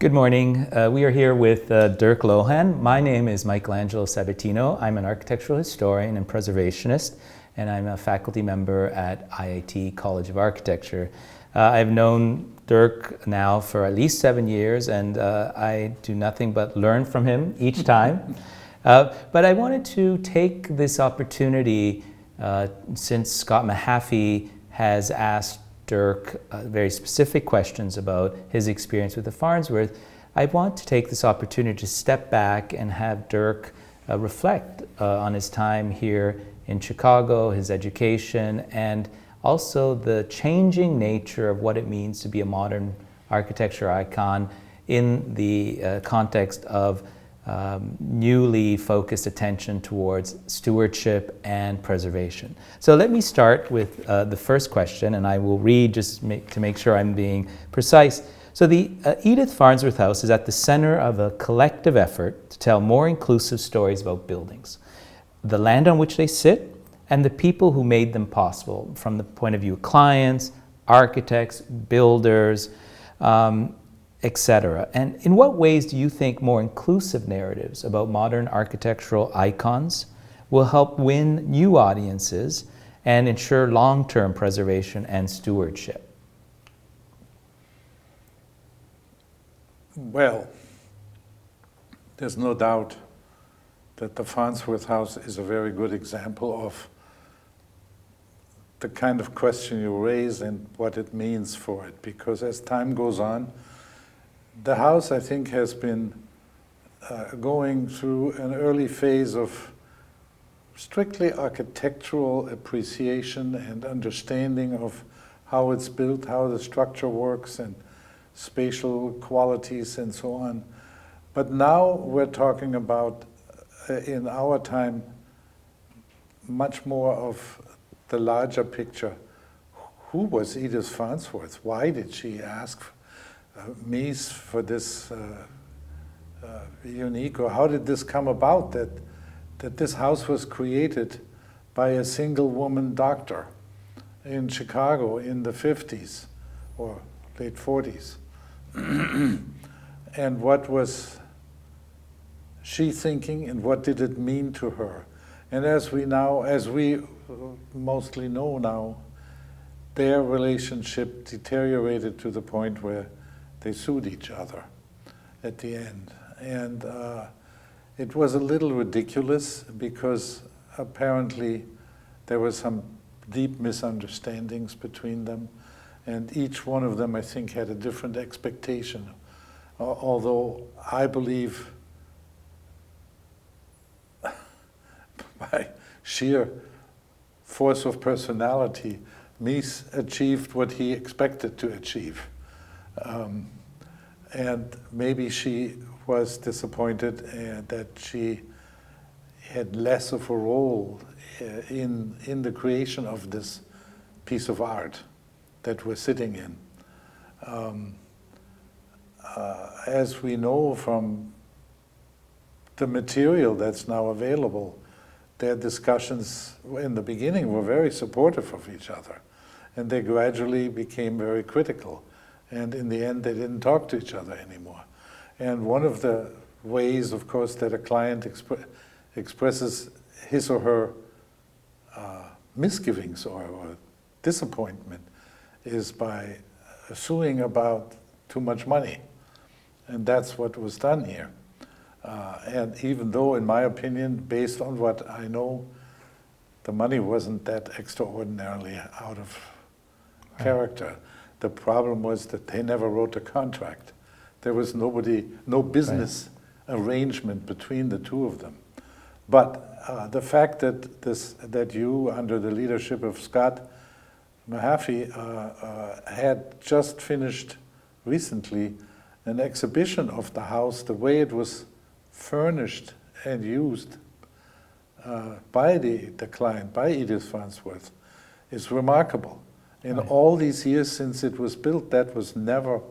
Good morning. We are here with Dirk Lohan. My name is Michelangelo Sabatino. I'm an architectural historian and preservationist, and I'm a faculty member at IIT College of Architecture. I've known Dirk now for at least 7 years, and I do nothing but learn from him each time. But I wanted to take this opportunity, since Scott Mahaffey has asked Dirk very specific questions about his experience with the Farnsworth. I want to take this opportunity to step back and have Dirk reflect on his time here in Chicago, his education, and also the changing nature of what it means to be a modern architecture icon in the context of newly focused attention towards stewardship and preservation. So let me start with the first question, and I will read just to make sure I'm being precise. So the Edith Farnsworth House is at the center of a collective effort to tell more inclusive stories about buildings, the land on which they sit, and the people who made them possible from the point of view of clients, architects, builders, etc. And in what ways do you think more inclusive narratives about modern architectural icons will help win new audiences and ensure long-term preservation and stewardship? Well, there's no doubt that the Farnsworth House is a very good example of the kind of question you raise and what it means for it, because as time goes on, the house, I think, has been going through an early phase of strictly architectural appreciation and understanding of how it's built, how the structure works, and spatial qualities and so on. But now we're talking about, in our time, much more of the larger picture. Who was Edith Farnsworth? Why did she ask Mies for this unique, or how did this come about that this house was created by a single woman doctor in Chicago in the 50s or late 40s? And what was she thinking, and what did it mean to her? And as we mostly know now, their relationship deteriorated to the point where they sued each other at the end. And it was a little ridiculous because apparently there were some deep misunderstandings between them, and each one of them, I think, had a different expectation. Although I believe by sheer force of personality, Mies achieved what he expected to achieve. And maybe she was disappointed that she had less of a role in the creation of this piece of art that we're sitting in. As we know from the material that's now available, their discussions in the beginning were very supportive of each other, and they gradually became very critical. And in the end, they didn't talk to each other anymore. And one of the ways, of course, that a client expresses his or her misgivings or disappointment is by suing about too much money. And that's what was done here. And even though, in my opinion, based on what I know, the money wasn't that extraordinarily out of character. The problem was that they never wrote a contract. There was no business arrangement between the two of them. But the fact that you, under the leadership of Scott Mahaffey, had just finished recently an exhibition of the house, the way it was furnished and used by the client, by Edith Farnsworth, is remarkable. In all these years since it was built, that was never,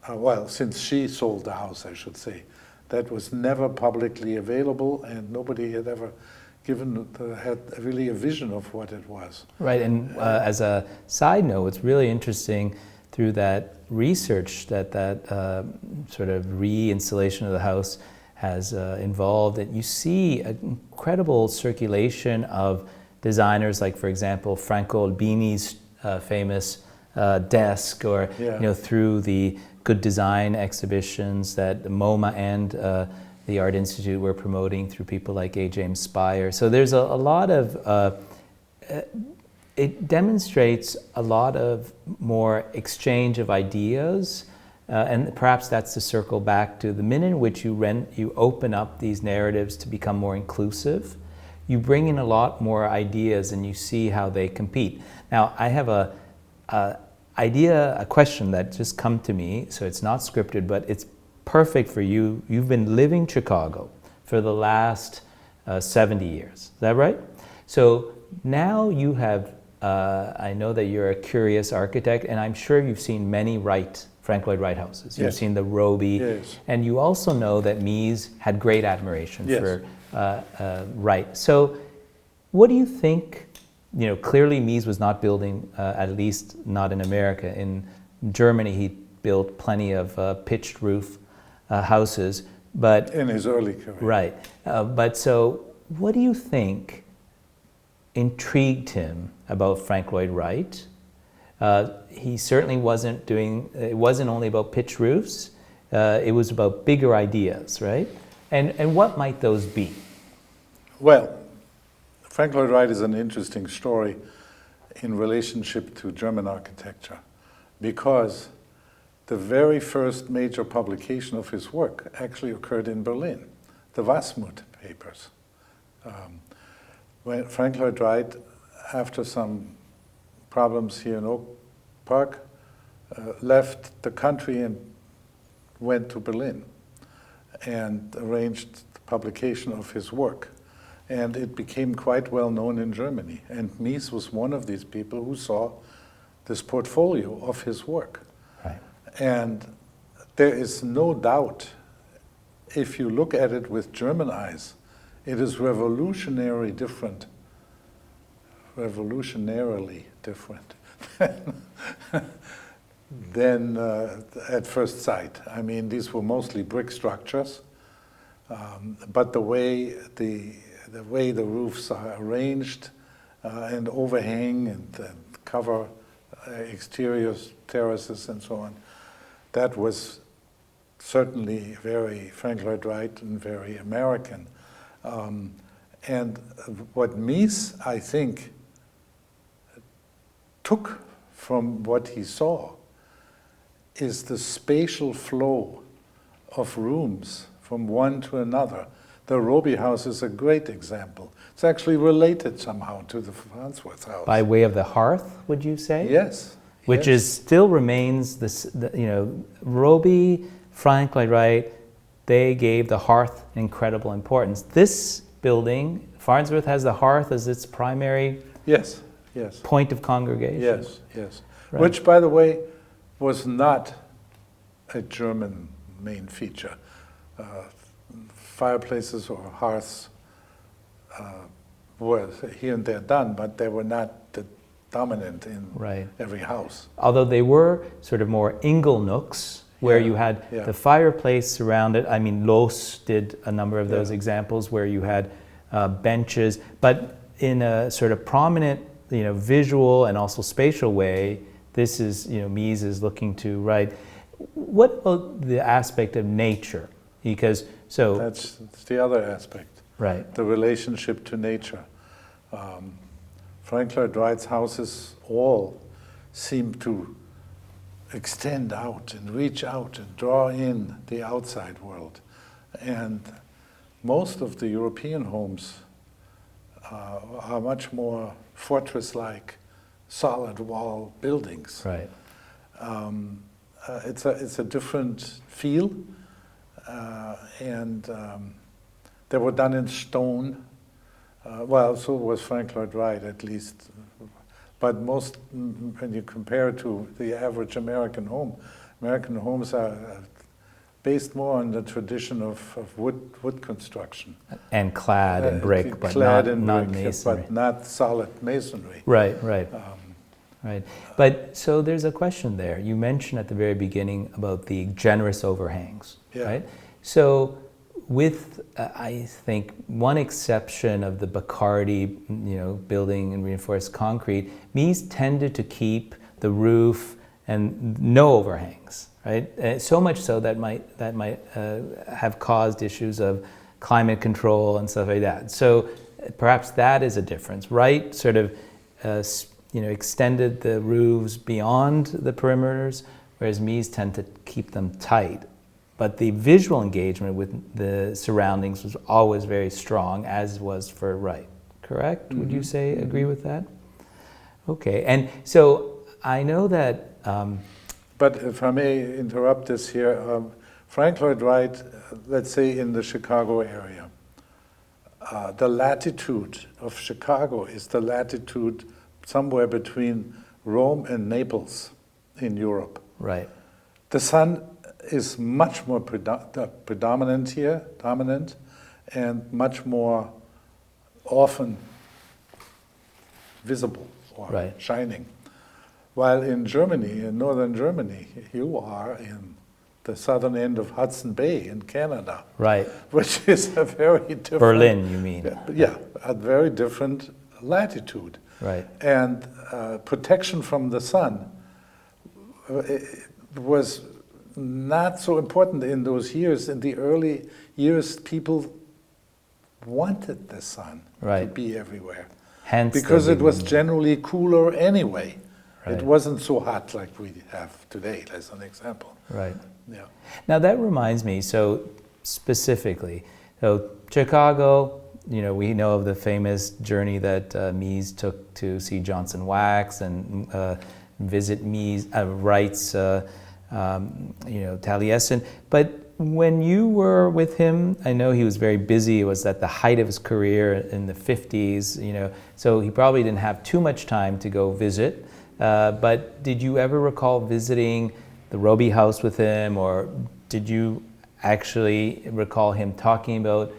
well, since she sold the house, I should say, that was never publicly available, and nobody had ever had really a vision of what it was. Right, and as a side note, it's really interesting through that research that sort of re-installation of the house has involved, that you see an incredible circulation of designers, like, for example, Franco Albini's famous desk, or through the good design exhibitions that MoMA and the Art Institute were promoting through people like A. James Spire. So there's a lot of, it demonstrates a lot of more exchange of ideas, and perhaps that's to circle back to the minute in which you open up these narratives to become more inclusive. You bring in a lot more ideas and you see how they compete. Now, I have a question that just come to me, so it's not scripted, but it's perfect for you. You've been living in Chicago for the last 70 years. Is that right? So now you have, I know that you're a curious architect, and I'm sure you've seen many Frank Lloyd Wright houses. You've seen the Roby, and you also know that Mies had great admiration for Wright. So what do you think? Clearly Mies was not building, at least not in America. In Germany, he built plenty of pitched roof houses, but in his early career. Right. But so what do you think intrigued him about Frank Lloyd Wright? He certainly wasn't doing, it wasn't only about pitched roofs, it was about bigger ideas, right? And what might those be? Well, Frank Lloyd Wright is an interesting story in relationship to German architecture, because the very first major publication of his work actually occurred in Berlin, the Wasmut papers. When Frank Lloyd Wright, after some problems here in Oak Park, left the country and went to Berlin and arranged the publication of his work. And it became quite well known in Germany. And Mies was one of these people who saw this portfolio of his work. Right. And there is no doubt, if you look at it with German eyes, it is revolutionarily different than at first sight. I mean, these were mostly brick structures, but the way the roofs are arranged and overhang and cover exterior terraces and so on, that was certainly very Frank Lloyd Wright and very American. And what Mies, I think, took from what he saw is the spatial flow of rooms from one to another. The Roby house is a great example. It's actually related somehow to the Farnsworth house. By way of the hearth, would you say? Yes. Which is still remains Roby, Frank Lloyd Wright, they gave the hearth incredible importance. This building, Farnsworth, has the hearth as its primary point of congregation. Yes. Right. Which, by the way, was not a German main feature. Fireplaces or hearths were here and there done, but they were not the dominant in every house. Although they were sort of more ingle nooks, where you had the fireplace surrounded. I mean, Loos did a number of those examples where you had benches, but in a sort of prominent, visual and also spatial way. This is, Mies is looking to Wright. What about the aspect of nature? Because that's the other aspect. Right. The relationship to nature. Frank Lloyd Wright's houses all seem to extend out and reach out and draw in the outside world. And most of the European homes are much more fortress-like, solid wall buildings. Right. It's a different feel, and they were done in stone. Well, so was Frank Lloyd Wright, at least. But most, when you compare to the average American home, American homes are based more on the tradition of wood construction. And clad in brick, but not masonry. But not solid masonry. Right. Right. But so there's a question there. You mentioned at the very beginning about the generous overhangs, Yeah. right? So with, I think, one exception of the Bacardi, building in reinforced concrete, Mies tended to keep the roof and no overhangs, right? So much so that might have caused issues of climate control and stuff like that. So perhaps that is a difference, right? Sort of, extended the roofs beyond the perimeters, whereas Mies tend to keep them tight. But the visual engagement with the surroundings was always very strong, as was for Wright. Correct? Mm-hmm. Would you say agree with that? Okay. And so I know that. But if I may interrupt this here, Frank Lloyd Wright, let's say in the Chicago area, the latitude of Chicago is the latitude somewhere between Rome and Naples in Europe. Right. The sun is much more predominant here, dominant, and much more often visible or right. shining. While in Germany, in northern Germany, you are in the southern end of Hudson Bay in Canada. Right. Which is a very different... Berlin, you mean? Yeah, a very different latitude. Right. And protection from the sun was not so important in those years. In the early years, people wanted the sun to be everywhere. Hence because it was generally cooler anyway. Right. It wasn't so hot like we have today, as an example. Right. Yeah. Now that reminds me, so specifically, so Chicago, we know of the famous journey that Mies took to see Johnson Wax and visit Wright's, Taliesin. But when you were with him, I know he was very busy. It was at the height of his career in the 50s, so he probably didn't have too much time to go visit. But did you ever recall visiting the Roby House with him, or did you actually recall him talking about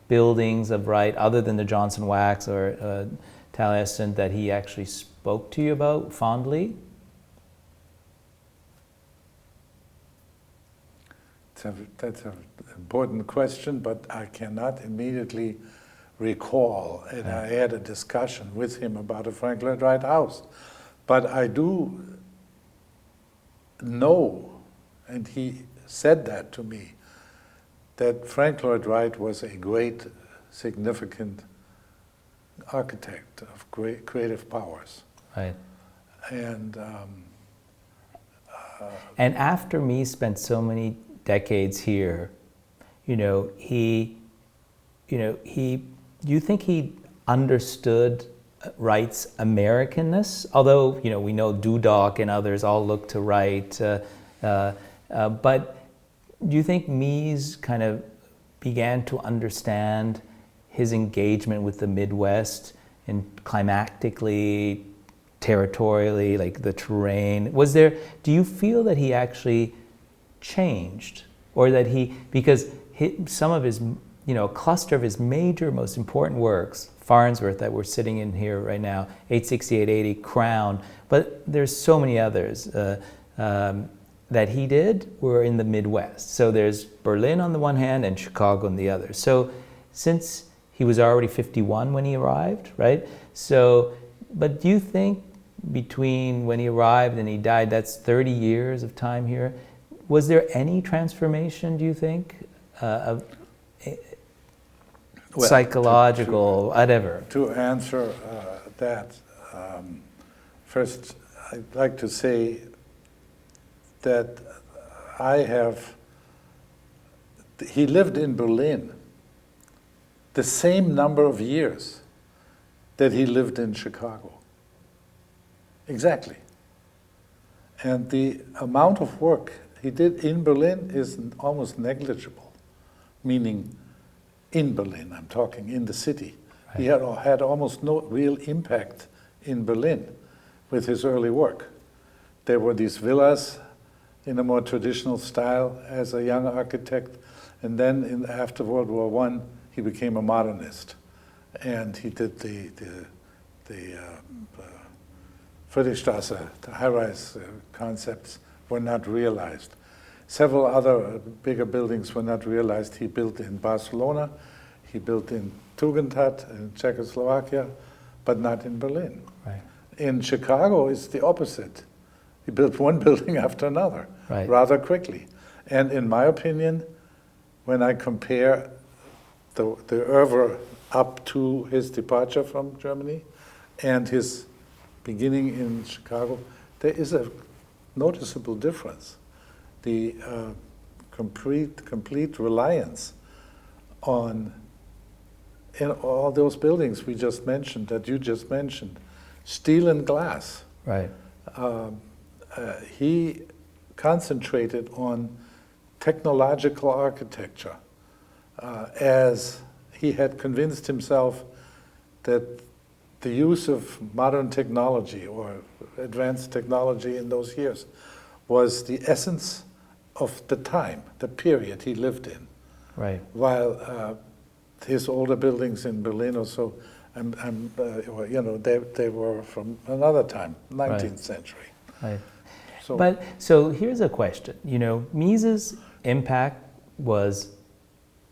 buildings of Wright other than the Johnson Wax or Taliesin that he actually spoke to you about fondly? That's an important question, but I cannot immediately recall. And I had a discussion with him about a Frank Lloyd Wright house. But I do know, and he said that to me, that Frank Lloyd Wright was a great, significant architect of great creative powers. Right. And after me spent so many decades here, do you think he understood Wright's Americanness? Although, we know Dudok and others all look to Wright, but do you think Mies kind of began to understand his engagement with the Midwest and climactically, territorially, like the terrain? Do you feel that he actually changed, or that because some of his, a cluster of his major, most important works, Farnsworth that we're sitting in here right now, 868-80, Crown, but there's so many others that he did were in the Midwest. So there's Berlin on the one hand and Chicago on the other. So since he was already 51 when he arrived, right? So, but do you think between when he arrived and he died, that's 30 years of time here, was there any transformation, do you think, of psychological, whatever? To answer that, first, I'd like to say that he lived in Berlin the same number of years that he lived in Chicago. Exactly. And the amount of work he did in Berlin is almost negligible, meaning in Berlin, I'm talking in the city. Right. He had almost no real impact in Berlin with his early work. There were these villas in a more traditional style as a young architect, and then after World War I, he became a modernist. And he did the Friedrichstrasse, the high-rise concepts were not realized. Several other bigger buildings were not realized. He built in Barcelona, he built in Tugendhat in Czechoslovakia, but not in Berlin. Right. In Chicago, it's the opposite. He built one building after another, Right. rather quickly. And in my opinion, when I compare the oeuvre up to his departure from Germany and his beginning in Chicago, there is a noticeable difference. The complete reliance on in all those buildings we just mentioned, that you just mentioned, steel and glass. Right. He concentrated on technological architecture as he had convinced himself that the use of modern technology or advanced technology in those years was the essence of the time, the period he lived in. Right. While his older buildings in Berlin or so, they were from another time, 19th century. Right. So, So here's a question. Mises' impact was,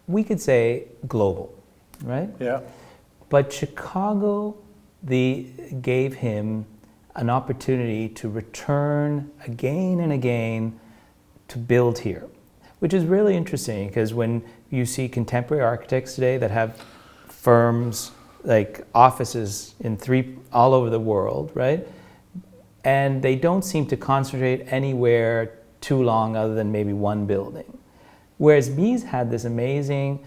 we could say, global, right? yeah, But Chicago gave him an opportunity to return again and again to build here, which is really interesting because when you see contemporary architects today that have firms like offices all over the world, right? And they don't seem to concentrate anywhere too long other than maybe one building. Whereas Mies had this amazing,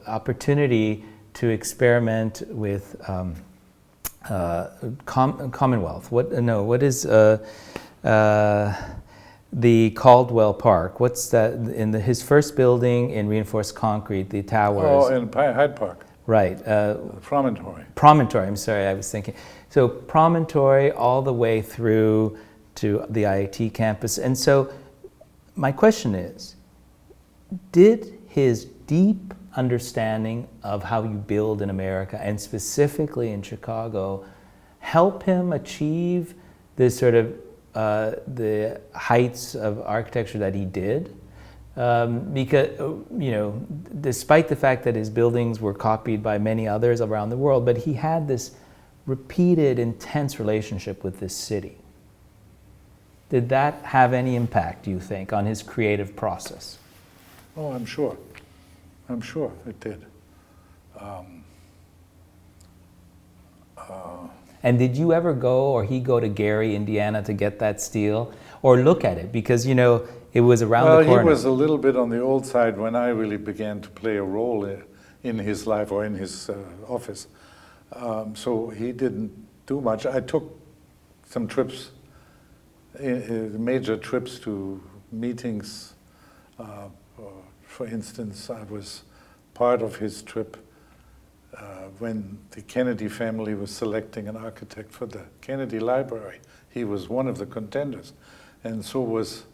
opportunity to experiment with Commonwealth. What is the Caldwell Park? What's that in his first building in reinforced concrete? The towers. Oh, in Hyde Park. Right. Promontory. Promontory. I'm sorry, I was thinking. So Promontory all the way through to the IIT campus. And so my question is, did his deep understanding of how you build in America, and specifically in Chicago, help him achieve this sort of the heights of architecture that he did? Because, despite the fact that his buildings were copied by many others around the world, but he had this repeated, intense relationship with this city. Did that have any impact, do you think, on his creative process? Oh, I'm sure. I'm sure it did. And did you ever go, or he go to Gary, Indiana to get that steel? Or look at it? Because, it was around the corner. Well, he was a little bit on the old side when I really began to play a role in his life or in his office. So he didn't do much. I took some trips, major trips to meetings. For instance, I was part of his trip when the Kennedy family was selecting an architect for the Kennedy Library. He was one of the contenders, and so was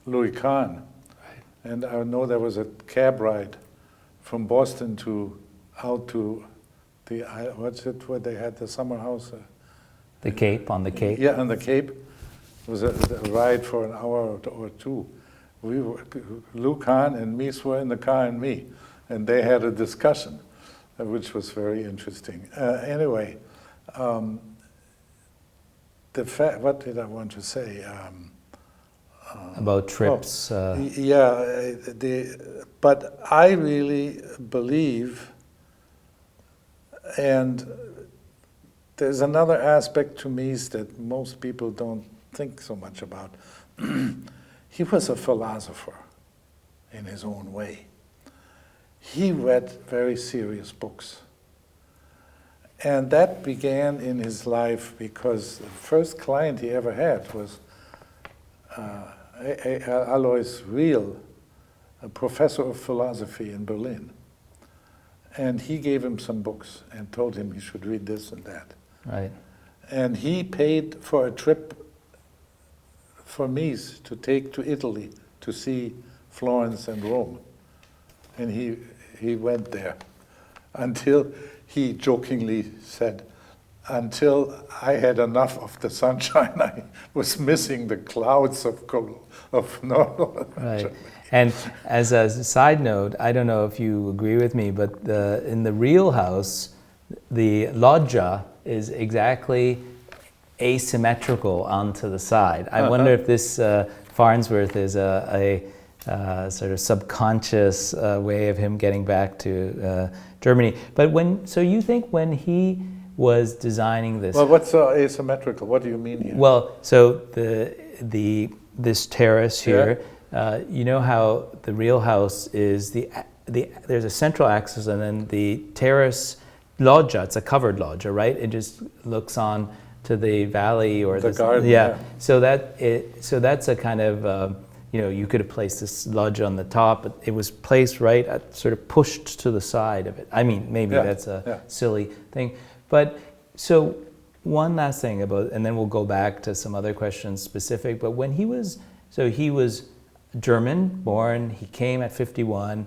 Louis Kahn. Right. And I know there was a cab ride from Boston out to the, where they had the summer house? The Cape, on the Cape? Yeah, on the Cape. It was a ride for an hour or two. Lou Kahn and Mies were in the car and me, and they had a discussion, which was very interesting. Anyway, what did I want to say? About trips. But I really believe, and there's another aspect to Mies that most people don't think so much about. He was a philosopher in his own way. He read very serious books. And that began in his life because the first client he ever had was Alois Riel, a professor of philosophy in Berlin. And he gave him some books and told him he should read this and that. Right. And he paid for a trip for Mies to take to Italy to see Florence and Rome. And he went there until he jokingly said, until I had enough of the sunshine. I was missing the clouds of northern Right. Germany. And as a side note, I don't know if you agree with me, but in the real house, the loggia is exactly asymmetrical onto the side. I wonder if this Farnsworth is a sort of subconscious way of him getting back to Germany. But so you think when he was designing this? Well, what's asymmetrical? What do you mean here? Well, so this terrace here, you know how the real house is there's a central axis and then the terrace loggia. It's a covered loggia, right? It just looks on to the valley or the garden. Yeah. So that's a kind of you could have placed this loggia on the top, but it was placed right at, sort of pushed to the side of it. I mean, maybe that's a silly thing, but so one last thing about, and then we'll go back to some other questions specific. But when he was German born, he came at 51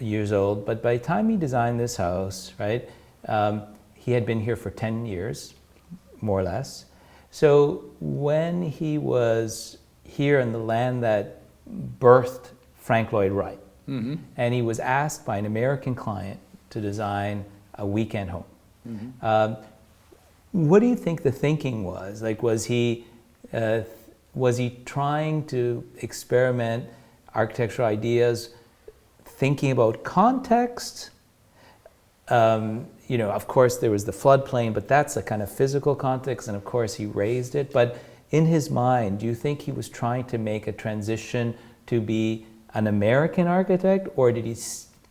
years old. But by the time he designed this house, right, he had been here for 10 years, more or less. So when he was here in the land that birthed Frank Lloyd Wright, and he was asked by an American client to design a weekend home. What do you think the thinking was? Like, was he trying to experiment architectural ideas, thinking about context? Of course, there was the floodplain, but that's a kind of physical context, and of course, he raised it. But in his mind, do you think he was trying to make a transition to be an American architect, or did he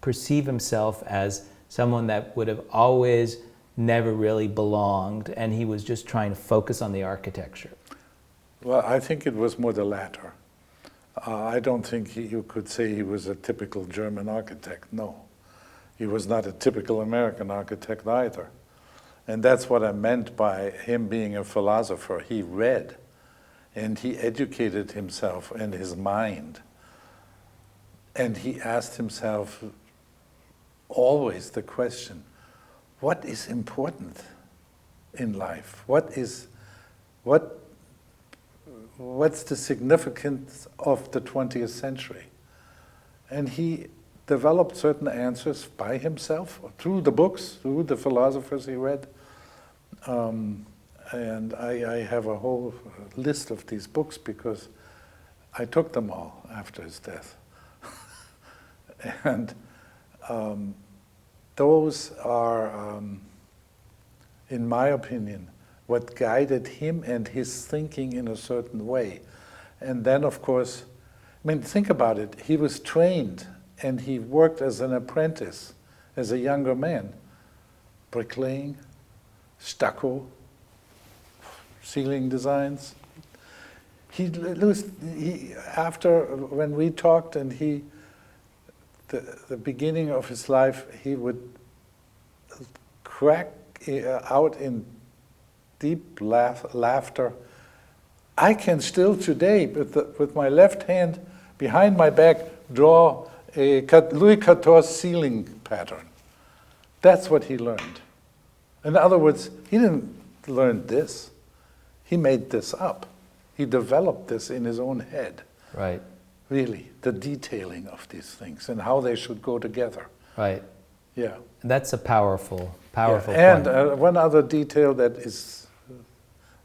perceive himself as someone that would have always never really belonged, and he was just trying to focus on the architecture? Well, I think it was more the latter. I don't think you could say he was a typical German architect, no. He was not a typical American architect either. And that's what I meant by him being a philosopher. He read, and he educated himself and his mind. And he asked himself always the question, what is important in life? What's the significance of the 20th century? And he developed certain answers by himself, through the books, through the philosophers he read. And I have a whole list of these books because I took them all after his death. And those are, in my opinion, what guided him and his thinking in a certain way. And then, of course, think about it. He was trained and he worked as an apprentice, as a younger man. Bricklaying, stucco, ceiling designs. After, when we talked and the beginning of his life, he would crack out in deep laughter. I can still today, with my left hand behind my back, draw a Louis XIV ceiling pattern. That's what he learned. In other words, he didn't learn this. He made this up. He developed this in his own head. Right. Really, the detailing of these things and how they should go together. Right. Yeah. That's a powerful point. And one other detail that is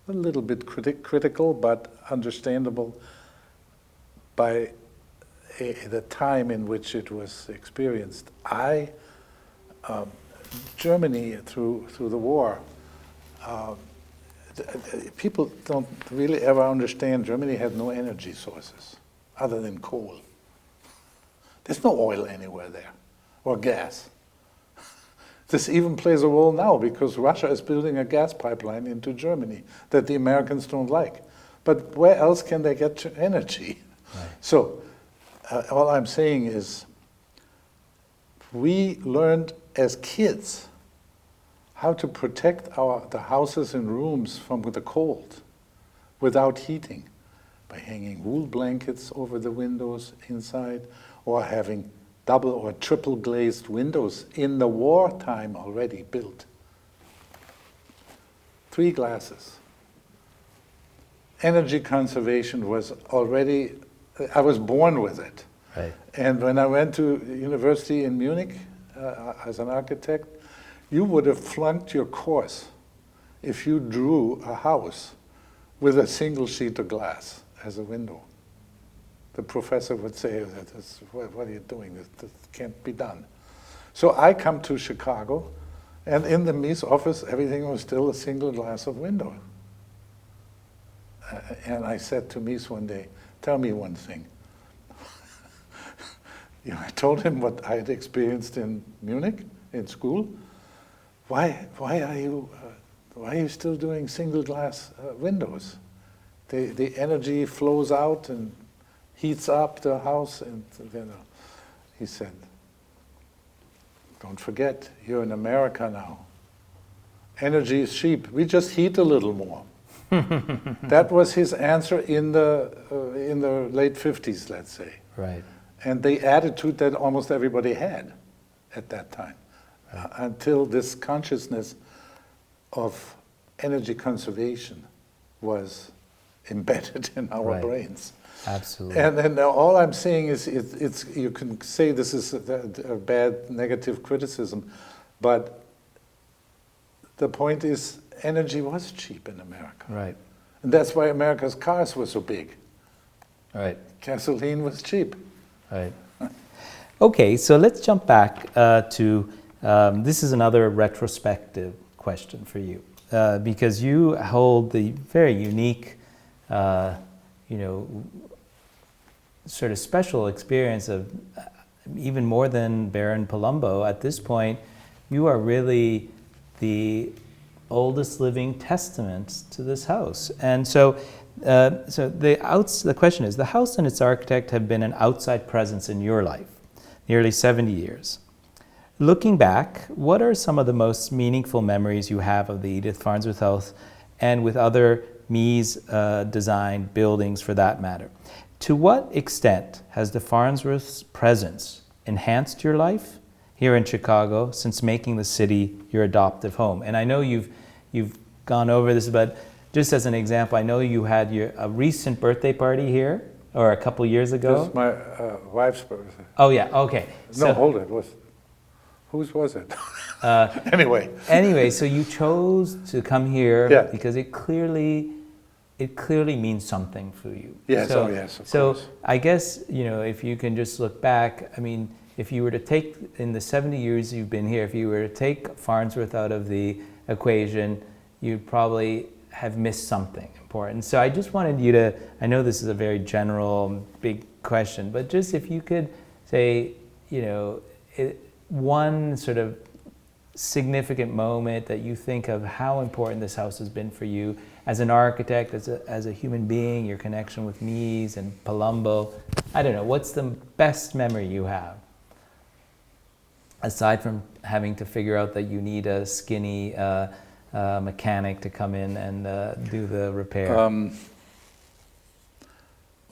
a little bit critical, but understandable by the time in which it was experienced. Germany, through the war, people don't really ever understand Germany had no energy sources other than coal. There's no oil anywhere there, or gas. This even plays a role now because Russia is building a gas pipeline into Germany that the Americans don't like. But where else can they get energy? Right. So all I'm saying is we learned as kids how to protect the houses and rooms from the cold without heating by hanging wool blankets over the windows inside or having double or triple glazed windows in the wartime already built. 3 glasses. Energy conservation was already, I was born with it. Right. And when I went to university in Munich as an architect, you would have flunked your course if you drew a house with a single sheet of glass as a window. The professor would say, what are you doing? This can't be done. So I come to Chicago, and in the Mies office, everything was still a single glass of window. And I said to Mies one day, tell me one thing. I told him what I had experienced in Munich, in school. Why are you still doing single glass windows? The energy flows out and heats up the house, and he said, don't forget, you're in America now. Energy is cheap. We just heat a little more. That was his answer in the late 50s, let's say. Right. And the attitude that almost everybody had at that time, right. Until this consciousness of energy conservation was embedded in our right. brains. Absolutely. And all I'm saying is, it's you can say this is a bad negative criticism, but the point is energy was cheap in America. Right. And that's why America's cars were so big. Right. Gasoline was cheap. Right. Okay, so let's jump back to, this is another retrospective question for you, because you hold the very unique, sort of special experience of even more than Baron Palumbo. At this point, you are really the oldest living testament to this house. And so the question is, the house and its architect have been an outside presence in your life, nearly 70 years. Looking back, what are some of the most meaningful memories you have of the Edith Farnsworth House and with other Mies designed buildings for that matter? To what extent has the Farnsworth's presence enhanced your life here in Chicago since making the city your adoptive home? And I know you've gone over this, but just as an example, I know you had a recent birthday party here, or a couple years ago. This is my wife's birthday. Oh yeah, okay. No, hold it. Whose was it? Anyway. Anyway, so you chose to come here because it clearly means something for you. Yes, so, yes, of so course. I guess, if you can just look back, I mean, if you were to take, in the 70 years you've been here, if you were to take Farnsworth out of the equation, you'd probably have missed something important. So I just wanted you to, I know this is a very general, big question, but just if you could say, one sort of significant moment that you think of how important this house has been for you as an architect, as a human being, your connection with Mies and Palumbo. I don't know, what's the best memory you have? Aside from having to figure out that you need a skinny mechanic to come in and do the repair.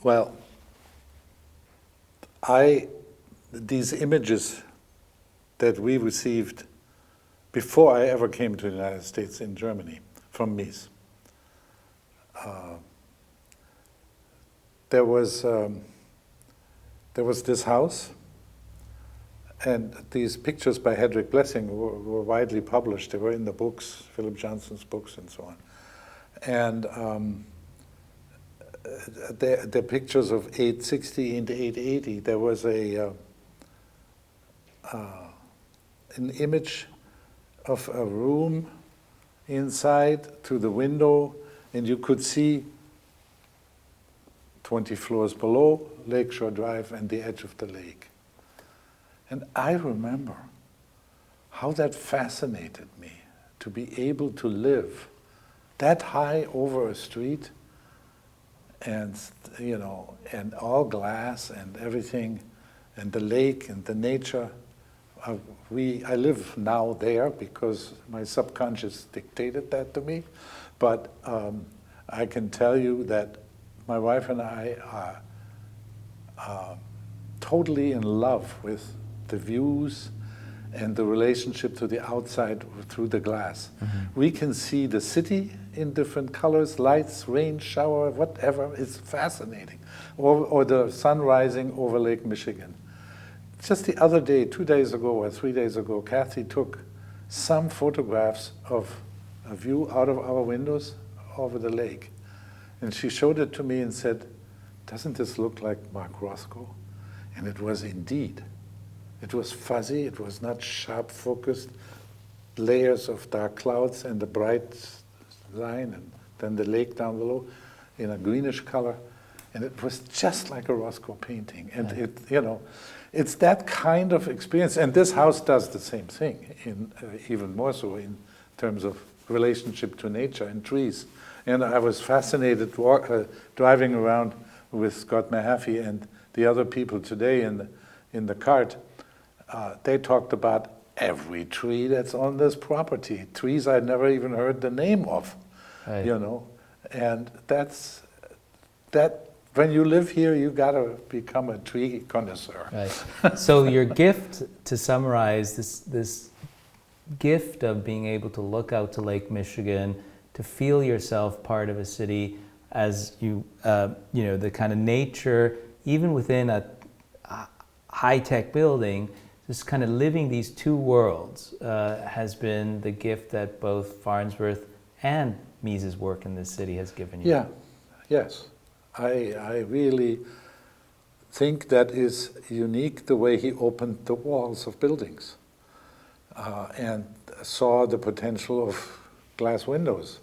Well, these images that we received before I ever came to the United States in Germany from Mies. There was this house, and these pictures by Hedrick Blessing were widely published. They were in the books, Philip Johnson's books and so on. And the pictures of 860 and 880, there was an image of a room inside to the window, and you could see 20 floors below Lakeshore Drive and the edge of the lake. And I remember how that fascinated me, to be able to live that high over a street, and and all glass and everything, and the lake and the nature. I live now there because my subconscious dictated that to me, but I can tell you that my wife and I are totally in love with the views and the relationship to the outside through the glass. We can see the city in different colors, lights, rain, shower, whatever. It's fascinating. Or the sun rising over Lake Michigan. Just the other day, 2 days ago or 3 days ago, Kathy took some photographs of a view out of our windows over the lake. And she showed it to me and said, "Doesn't this look like Mark Roscoe?" And it was indeed. It was fuzzy, it was not sharp focused, layers of dark clouds and the bright line, and then the lake down below in a greenish color. And it was just like a Roscoe painting. And it, you know, it's that kind of experience. And this house does the same thing, even more so in terms of relationship to nature and trees. And I was fascinated driving around with Scott Mahaffey and the other people today in the cart. They talked about every tree that's on this property, trees I'd never even heard the name of, Right. you know. And that. When you live here, you gotta become a tree connoisseur. Right. So your gift, to summarize, this gift of being able to look out to Lake Michigan, to feel yourself part of a city, as you know, the kind of nature, even within a high-tech building, just kind of living these two worlds has been the gift that both Farnsworth and Mises' work in this city has given you. Yeah, yes. I really think that is unique, the way he opened the walls of buildings and saw the potential of glass windows.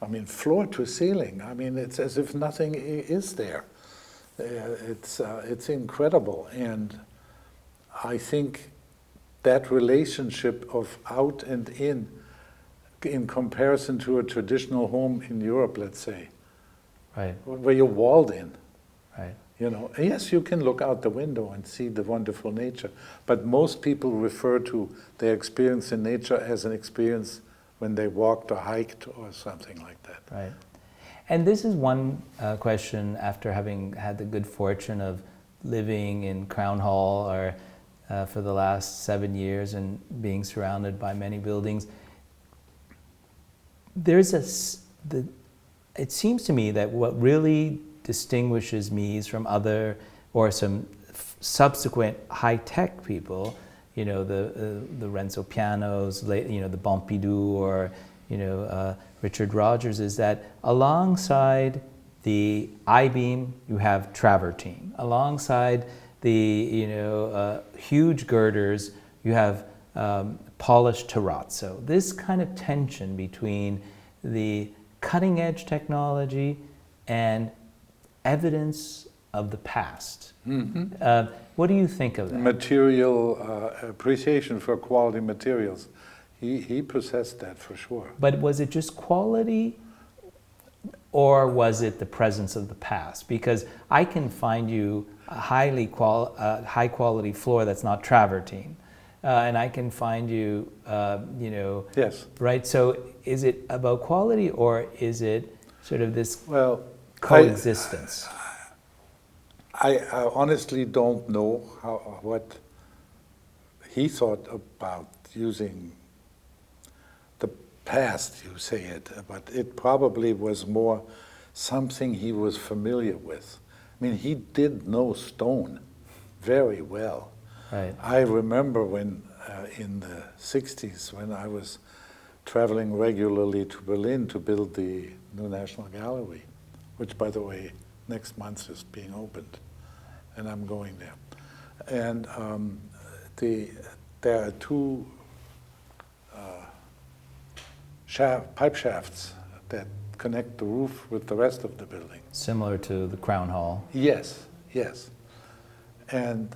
I mean, floor to ceiling. I mean, it's as if nothing is there. It's incredible. And I think that relationship of out and in comparison to a traditional home in Europe, let's say, Right. where you're walled in. Right. You know, yes, you can look out the window and see the wonderful nature, but most people refer to their experience in nature as an experience when they walked or hiked or something like that. Right. And this is one question, after having had the good fortune of living in Crown Hall or for the last 7 years and being surrounded by many buildings. It seems to me that what really distinguishes Mies from other or some subsequent high-tech people, you know, the Renzo Pianos, you know, the Pompidou, or you know, Richard Rogers, is that alongside the I-beam you have travertine, alongside the huge girders you have polished terrazzo. This kind of tension between the cutting-edge technology and evidence of the past. Mm-hmm. What do you think of that? Material appreciation for quality materials. He possessed that for sure. But was it just quality, or was it the presence of the past? Because I can find you a high quality floor that's not travertine. And I can find you, Yes. Right? So is it about quality, or is it sort of this coexistence? I honestly don't know what he thought about using the past, you say it, but it probably was more something he was familiar with. I mean, he did know stone very well. Right. I remember when, in the 60s, when I was traveling regularly to Berlin to build the new National Gallery, which, by the way, next month is being opened, and I'm going there. And there are two pipe shafts that connect the roof with the rest of the building. Similar to the Crown Hall. Yes, yes. And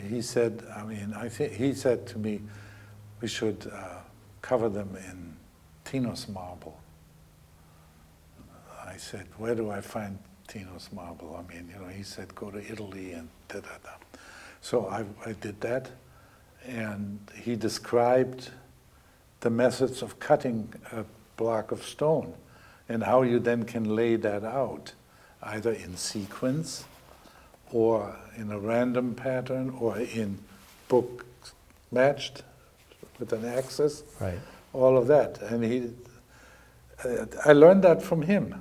he said, he said to me, we should cover them in Tinos marble. I said, where do I find Tinos marble? I mean, he said, go to Italy and da-da-da. So I did that, and he described the methods of cutting a block of stone and how you then can lay that out, either in sequence or in a random pattern or in book matched with an axis, Right. all of that. And I learned that from him.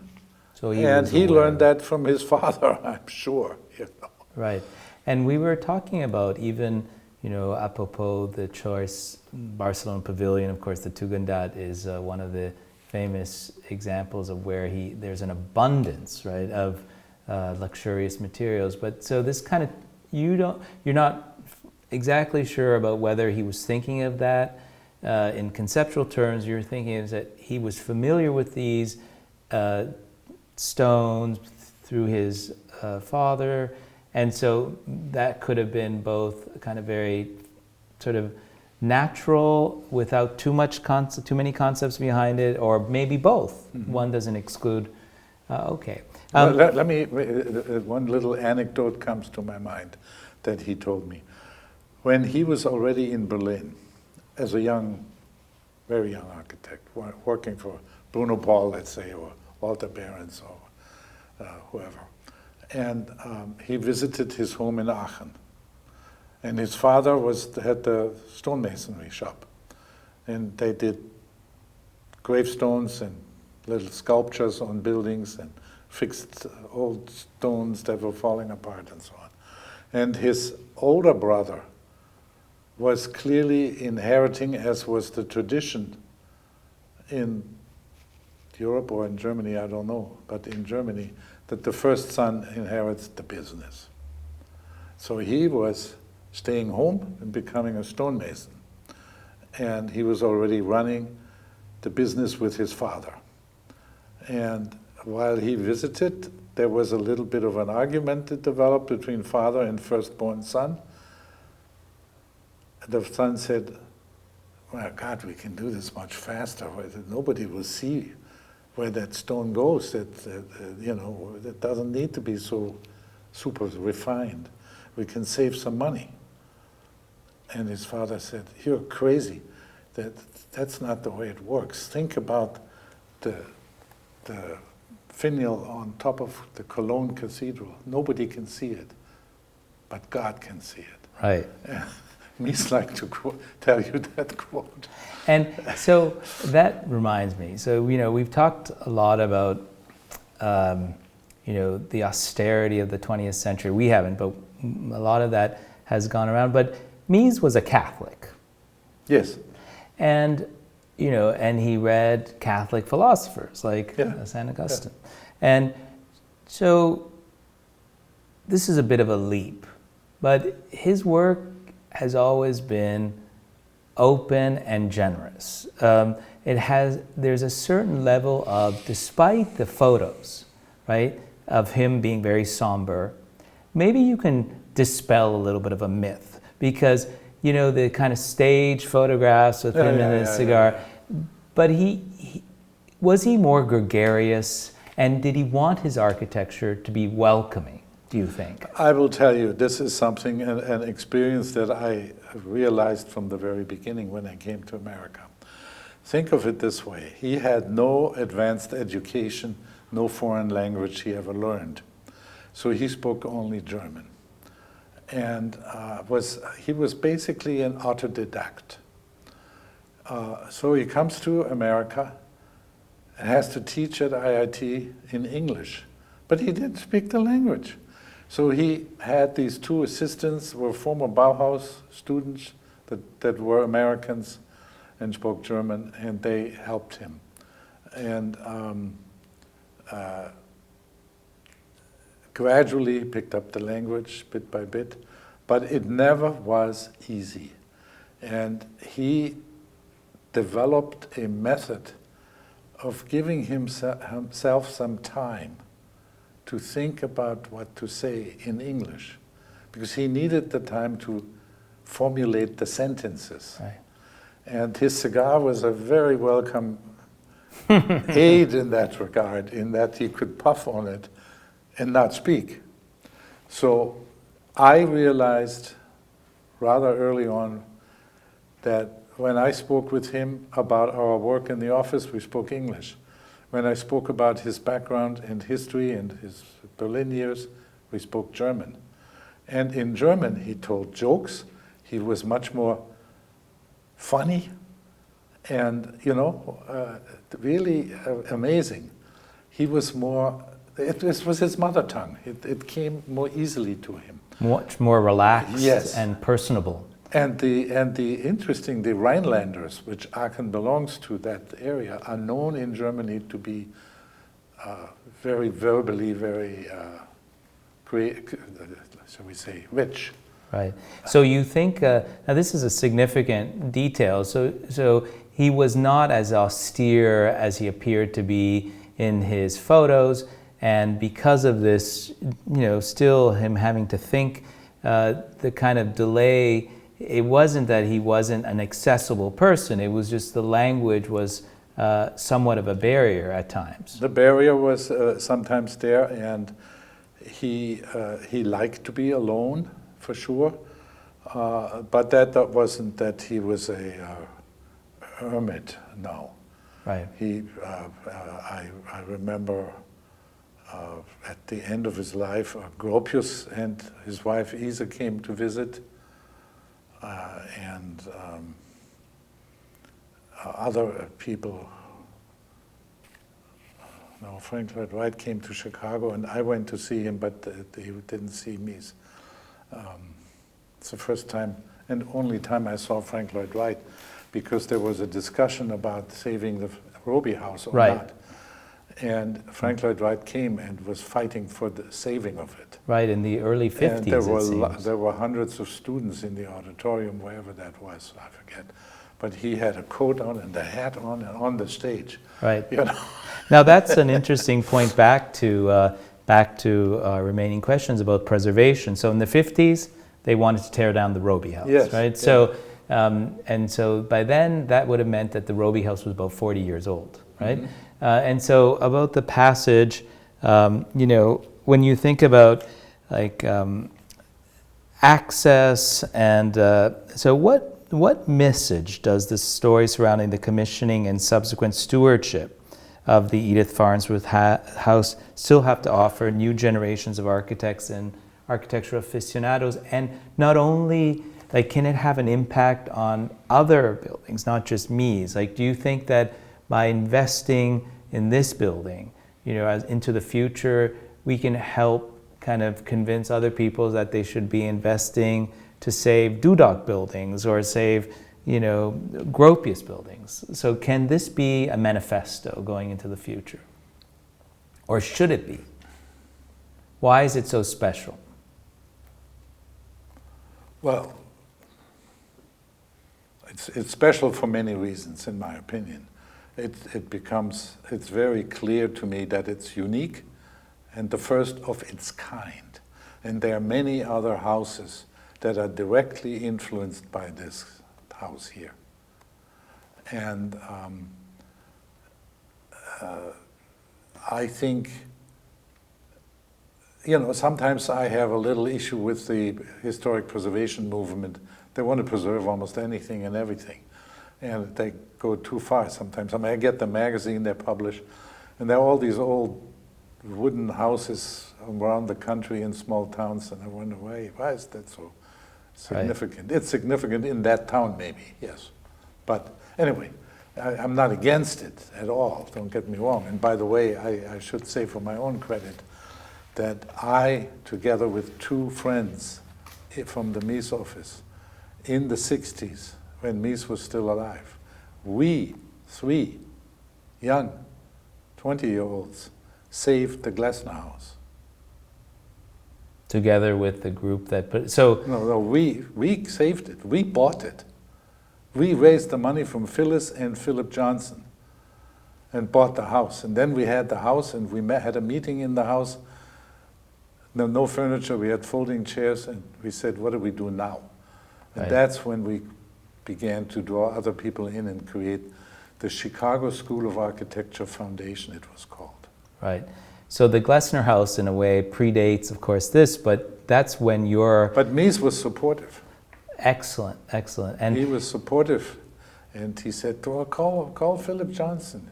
So he And was he aware. learned that from his father, I'm sure. You know. Right. And we were talking about even, apropos the choice, Barcelona Pavilion, of course, the Tugendhat is one of the famous examples of where there's an abundance, right, of luxurious materials. But so this kind of, you're not exactly sure about whether he was thinking of that in conceptual terms. You're thinking is that he was familiar with these stones through his father, and so that could have been both kind of very sort of natural without too many concepts behind it, or maybe both. Mm-hmm. One doesn't exclude. Okay. Well, let me. One little anecdote comes to my mind that he told me when he was already in Berlin as a very young architect, working for Bruno Paul, let's say, or Walter Behrens, or whoever. And he visited his home in Aachen. And his father had the stonemasonry shop. And they did gravestones and little sculptures on buildings and fixed old stones that were falling apart and so on. And his older brother was clearly inheriting, as was the tradition in Europe or in Germany, I don't know, but in Germany, that the first son inherits the business. So he was staying home and becoming a stonemason. And he was already running the business with his father. And while he visited, there was a little bit of an argument that developed between father and firstborn son. The son said, well, God, we can do this much faster. Nobody will see where that stone goes. It doesn't need to be so super refined. We can save some money. And his father said, you're crazy. That's not the way it works. Think about the finial on top of the Cologne Cathedral. Nobody can see it, but God can see it. Right. Me's like to tell you that quote. And so that reminds me. So, we've talked a lot about, the austerity of the 20th century. We haven't, but a lot of that has gone around. But Mies was a Catholic. Yes. And, and he read Catholic philosophers like St. Augustine. Yeah. And so this is a bit of a leap, but his work has always been open and generous. There's a certain level of, despite the photos, right, of him being very somber, maybe you can dispel a little bit of a myth, because, the kind of stage photographs with him and his cigar, but was he more gregarious, and did he want his architecture to be welcoming, do you think? I will tell you, this is something, an experience that I realized from the very beginning when I came to America. Think of it this way. He had no advanced education, no foreign language he ever learned. So he spoke only German. And he was basically an autodidact. So he comes to America and has to teach at IIT in English. But he didn't speak the language. So he had these two assistants, were former Bauhaus students that were Americans and spoke German, and they helped him. And gradually picked up the language bit by bit, but it never was easy. And he developed a method of giving himself some time to think about what to say in English, because he needed the time to formulate the sentences. Right. And his cigar was a very welcome aid in that regard, in that he could puff on it and not speak. So I realized rather early on that when I spoke with him about our work in the office, we spoke English. When I spoke about his background and history and his Berlin years, we spoke German. And in German, he told jokes. He was much more funny, and really amazing. He was more. It was his mother tongue. It came more easily to him. Much more relaxed, yes, and personable. And the interesting, the Rhinelanders, which Aachen belongs to, that area, are known in Germany to be very verbally, very, shall we say, rich. Right. So you think, now this is a significant detail, so he was not as austere as he appeared to be in his photos, and because of this, still him having to think, the kind of delay, it wasn't that he wasn't an accessible person, it was just the language was somewhat of a barrier at times. The barrier was sometimes there, and he liked to be alone, for sure, but that wasn't that he was a hermit, no. Right. I remember at the end of his life, Gropius and his wife Isa came to visit, and other people. No, Frank Lloyd Wright came to Chicago, and I went to see him, but he didn't see me. It's the first time and only time I saw Frank Lloyd Wright, because there was a discussion about saving the Roby House or right. not. And Frank Lloyd Wright came and was fighting for the saving of it. Right, in the early 50s, and there were hundreds of students in the auditorium, wherever that was, I forget. But he had a coat on and a hat on and on the stage. Right. Now that's an interesting point back to remaining questions about preservation. So in the 50s, they wanted to tear down the Roby House, yes, right? Yeah. So, and so by then, that would have meant that the Roby House was about 40 years old, right? Mm-hmm. And so about the passage, when you think about like access and so what message does the story surrounding the commissioning and subsequent stewardship of the Edith Farnsworth House still have to offer new generations of architects and architectural aficionados? And not only, like, can it have an impact on other buildings, not just Mies? Like, do you think that by investing in this building, as into the future, we can help kind of convince other people that they should be investing to save Dudok buildings or save, Gropius buildings? So can this be a manifesto going into the future? Or should it be? Why is it so special? Well, it's special for many reasons, in my opinion. It's very clear to me that it's unique and the first of its kind. And there are many other houses that are directly influenced by this house here. And I think, sometimes I have a little issue with the historic preservation movement. They want to preserve almost anything and everything. And they go too far sometimes. I mean, I get the magazine they publish, and there are all these old wooden houses around the country in small towns, and I wonder, why is that so significant? Right. It's significant in that town, maybe, yes. But anyway, I'm not against it at all, don't get me wrong. And by the way, I should say for my own credit that I, together with two friends from the Mies office, in the 60s, when Mies was still alive, we, three young 20-year-olds, saved the Glessner House. Together with the group that put, so... No, we saved it, we bought it. We raised the money from Phyllis and Philip Johnson and bought the house. And then we had the house, and we had a meeting in the house. No furniture, we had folding chairs, and we said, what do we do now? And that's when we began to draw other people in and create the Chicago School of Architecture Foundation, it was called. Right. So the Glessner House, in a way, predates, of course, this, but that's when you're... But Mies was supportive. Excellent, excellent. And he was supportive, and he said, well, call Philip Johnson.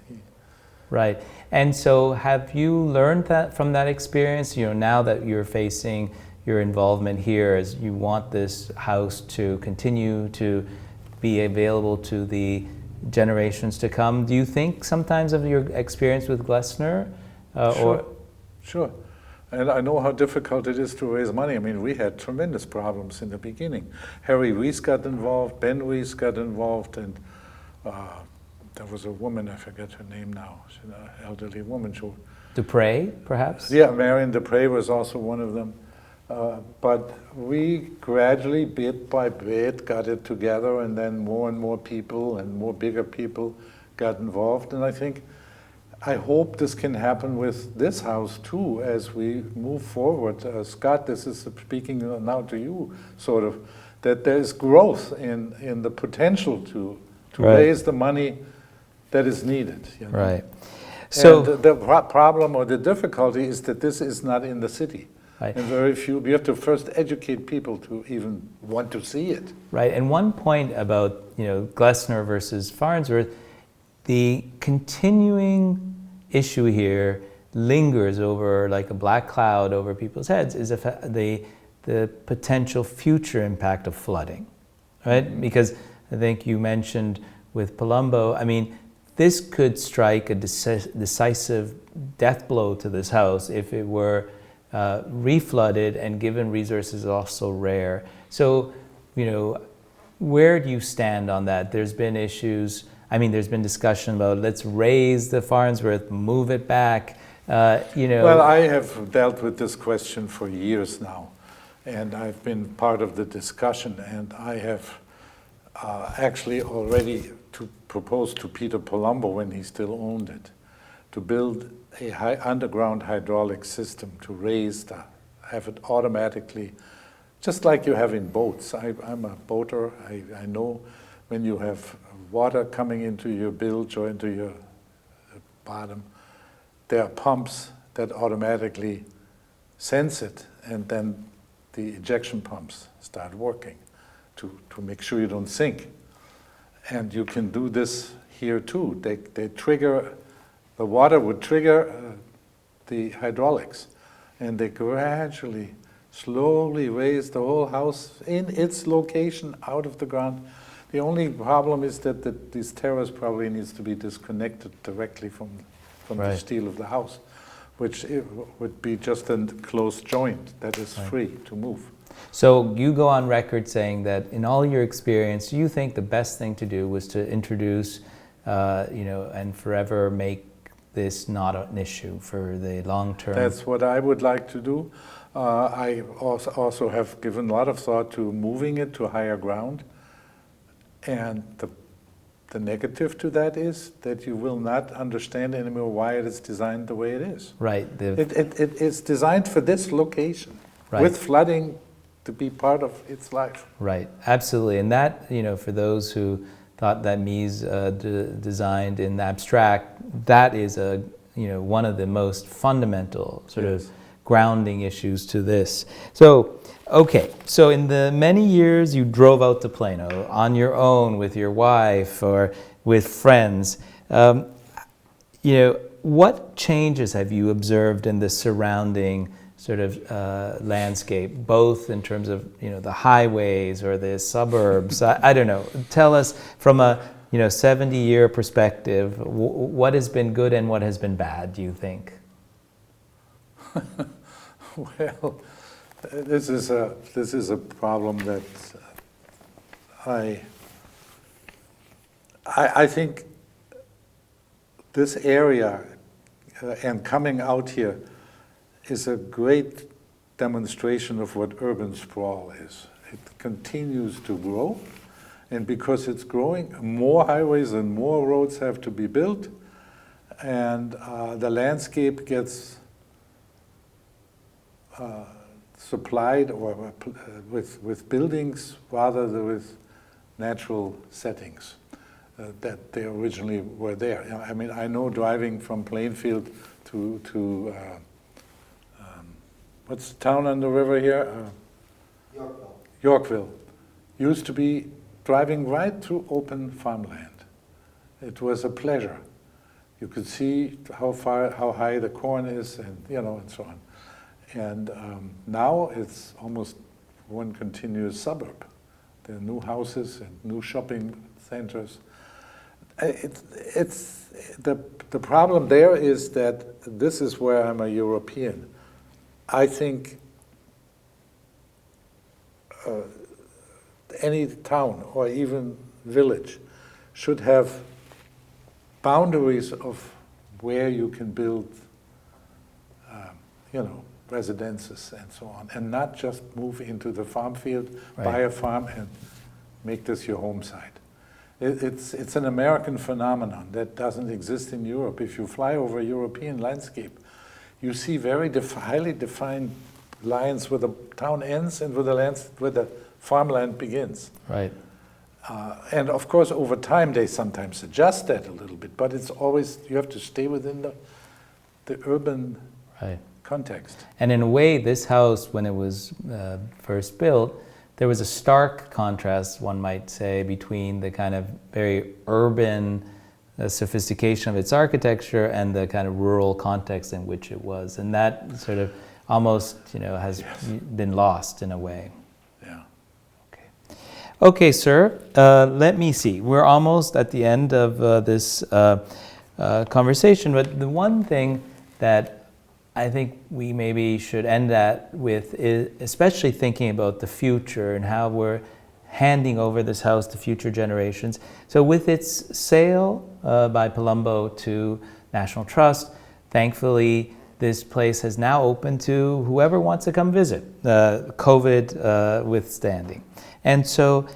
Right. And so have you learned that from that experience, now that you're facing your involvement here, as you want this house to continue to be available to the generations to come. Do you think sometimes of your experience with Glessner? Sure. Sure. And I know how difficult it is to raise money. I mean, we had tremendous problems in the beginning. Harry Rees got involved, Ben Rees got involved, and there was a woman, I forget her name now, she's an elderly woman. Dupre, perhaps? Yeah, Marion Dupre was also one of them. But we gradually, bit by bit, got it together, and then more and more people and more bigger people got involved. And I hope this can happen with this house too as we move forward. Scott, this is speaking now to you, sort of, that there's growth in the potential to right. raise the money that is needed. You know? Right. So and the problem or the difficulty is that this is not in the city. Right. And very few, we have to first educate people to even want to see it. Right, and one point about, Glessner versus Farnsworth, the continuing issue here lingers over like a black cloud over people's heads is the potential future impact of flooding, right? Mm-hmm. Because I think you mentioned with Palumbo, I mean, this could strike a decisive death blow to this house if it were reflooded and given resources also rare. So, where do you stand on that? There's been issues, there's been discussion about let's raise the Farnsworth, move it back, Well, I have dealt with this question for years now, and I've been part of the discussion, and I have actually already proposed to Peter Palumbo when he still owned it, to build a underground hydraulic system to have it automatically, just like you have in boats. I'm a boater. I know when you have water coming into your bilge or into your bottom, there are pumps that automatically sense it, and then the ejection pumps start working to make sure you don't sink. And you can do this here too. They trigger. The water would trigger the hydraulics, and they gradually, slowly raise the whole house in its location out of the ground. The only problem is that these terrace probably needs to be disconnected directly from right. the steel of the house, which would be just a closed joint that is right. free to move. So you go on record saying that in all your experience, you think the best thing to do was to introduce, and forever make this not an issue for the long term. That's what I would like to do. I also have given a lot of thought to moving it to higher ground. And the negative to that is that you will not understand anymore why it is designed the way it is. Right. It is designed for this location, right. with flooding to be part of its life. Right, absolutely. And that, for those who thought that Mies designed in abstract, that is one of the most fundamental sort yes. of grounding issues to this. So, okay, so in the many years you drove out to Plano on your own with your wife or with friends, what changes have you observed in the surrounding sort of landscape, both in terms of the highways or the suburbs? I don't know. Tell us from a 70-year perspective, what has been good and what has been bad, do you think? Well, this is a problem that I think this area and coming out here is a great demonstration of what urban sprawl is. It continues to grow, and because it's growing, more highways and more roads have to be built, and the landscape gets supplied or with buildings rather than with natural settings that they originally were there. I mean, I know driving from Plainfield to what's the town on the river here? Yorkville. Yorkville. Used to be driving right through open farmland. It was a pleasure. You could see how high the corn is, and and so on. And now it's almost one continuous suburb There are new houses and new shopping centers. The problem there is that this is where I'm a European. I think any town or even village should have boundaries of where you can build, residences and so on, and not just move into the farm field, right. buy a farm and make this your home site. It's an American phenomenon that doesn't exist in Europe. If you fly over a European landscape, you see very highly defined lines where the town ends and where the farmland begins. Right. And of course, over time, they sometimes adjust that a little bit, but it's always, you have to stay within the urban right. context. And in a way, this house, when it was first built, there was a stark contrast, one might say, between the kind of very urban sophistication of its architecture and the kind of rural context in which it was. And that sort of almost, has yes. been lost in a way. Yeah. Okay, sir, let me see. We're almost at the end of this conversation, but the one thing that I think we maybe should end that with is especially thinking about the future and how we're handing over this house to future generations. So with its sale by Palumbo to National Trust, thankfully this place has now opened to whoever wants to come visit, COVID withstanding. And so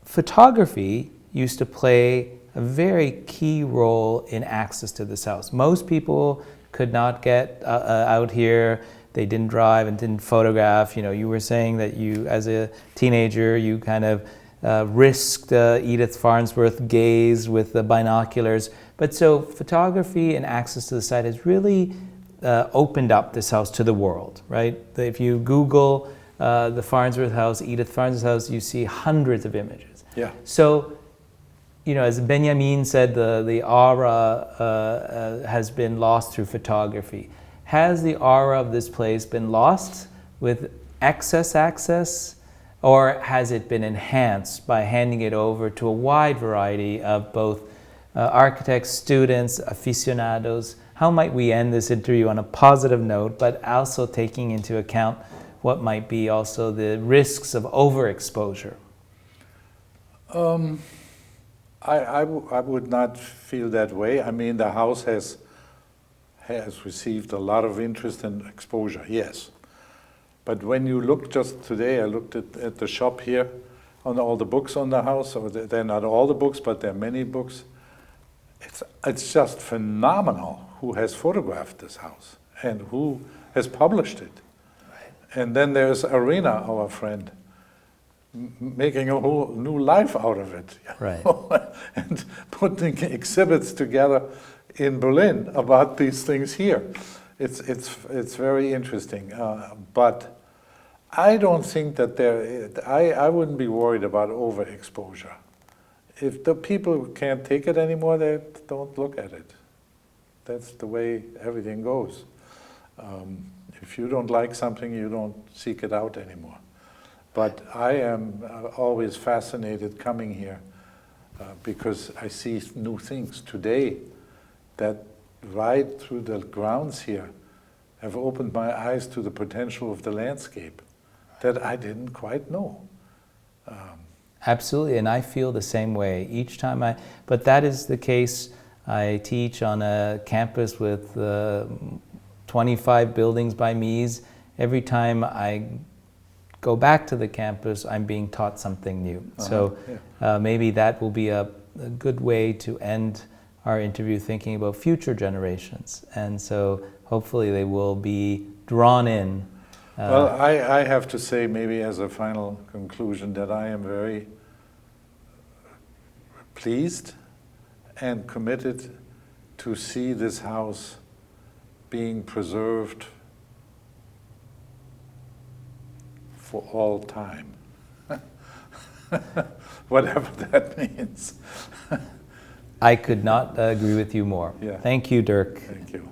photography used to play a very key role in access to this house. Most people could not get out here. They didn't drive and didn't photograph. You were saying that you, as a teenager, you kind of risked Edith Farnsworth's gaze with the binoculars. But so photography and access to the site has really opened up this house to the world, right? If you Google the Farnsworth house, Edith Farnsworth house, you see hundreds of images. Yeah. So, as Benjamin said, the aura has been lost through photography. Has the aura of this place been lost with excess access, or has it been enhanced by handing it over to a wide variety of both architects, students, aficionados? How might we end this interview on a positive note, but also taking into account what might be also the risks of overexposure? I would not feel that way. I mean, the house has received a lot of interest and exposure, yes. But when you look just today, I looked at the shop here on all the books on the house, or they're not all the books, but there are many books. It's just phenomenal who has photographed this house and who has published it. Right. And then there's Arena, our friend, making a whole new life out of it, right. And putting exhibits together in Berlin about these things here. It's very interesting, but I don't think that I wouldn't be worried about overexposure. If the people can't take it anymore, they don't look at it. That's the way everything goes. If you don't like something, you don't seek it out anymore. But I am always fascinated coming here because I see new things today that right through the grounds here have opened my eyes to the potential of the landscape that I didn't quite know. Absolutely, and I feel the same way each time but that is the case. I teach on a campus with 25 buildings by Mies. Every time I go back to the campus, I'm being taught something new. So maybe that will be a good way to end our interview, thinking about future generations. And so hopefully they will be drawn in. Well, I have to say, maybe as a final conclusion, that I am very pleased and committed to see this house being preserved for all time, whatever that means. I could not agree with you more. Yeah. Thank you, Dirk. Thank you.